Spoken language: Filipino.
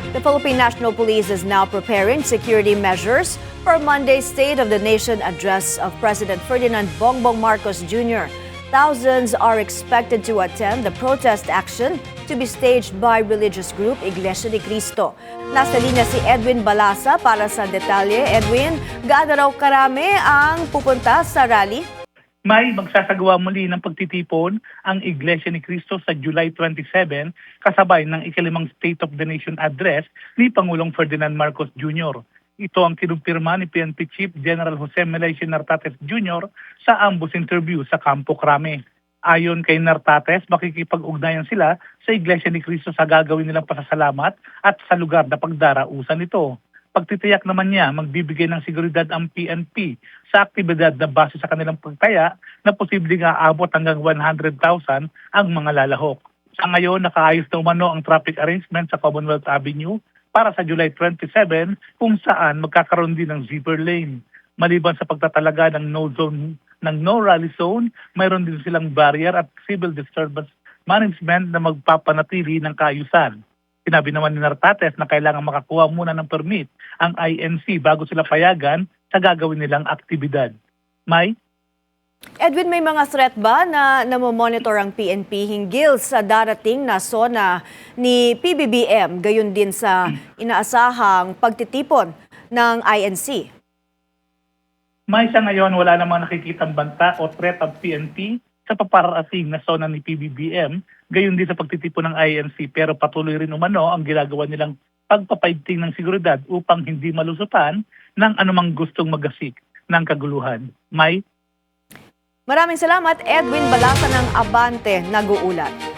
The Philippine National Police is now preparing security measures for Monday's State of the Nation address of President Ferdinand Bongbong Marcos Jr. Thousands are expected to attend the protest action to be staged by religious group Iglesia ni Cristo. Nasa linya si Edwin Balasa para sa detalye. Edwin, gaano raw karami ang pupunta sa rally? May magsasagawa muli ng pagtitipon ang Iglesia ni Cristo sa July 27 kasabay ng ikalimang State of the Nation address ni Pangulong Ferdinand Marcos Jr. Ito ang kinumpirma ni PNP Chief General Jose Melesio Nartates Jr. sa ambush interview sa Campo Crame. Ayon kay Nartates, makikipag-ugnayan sila sa Iglesia ni Cristo sa gagawin nilang pasasalamat at sa lugar na pagdarausan nito. Pagtitiyak naman niya, magbibigay ng seguridad ang PNP sa aktibidad na base sa kanilang pagtaya na posibleng aabot hanggang 100,000 ang mga lalahok. Sa ngayon, nakaayos na umano ang traffic arrangement sa Commonwealth Avenue para sa July 27 kung saan magkakaroon din ng zipper lane. Maliban sa pagtatalaga ng no rally zone, mayroon din silang barrier at civil disturbance management na magpapanatili ng kaayusan. Sinabi naman ni Nartates na kailangan makakuha muna ng permit ang INC bago sila payagan sa gagawin nilang aktibidad. May? Edwin, may mga threat ba na namomonitor ang PNP hinggil sa darating na SONA ni PBBM, gayon din sa inaasahang pagtitipon ng INC? May sa ngayon wala namang nakikitang banta o threat ang PNP sa paparating na SONA ni PBBM, gayon din sa pagtitipon ng INC, pero patuloy rin umano ang ginagawa nilang pagpapaigting ng seguridad upang hindi malusutan ng anumang gustong magasik ng kaguluhan. May? Maraming salamat, Edwin Balasa ng Abante, nag-uulat.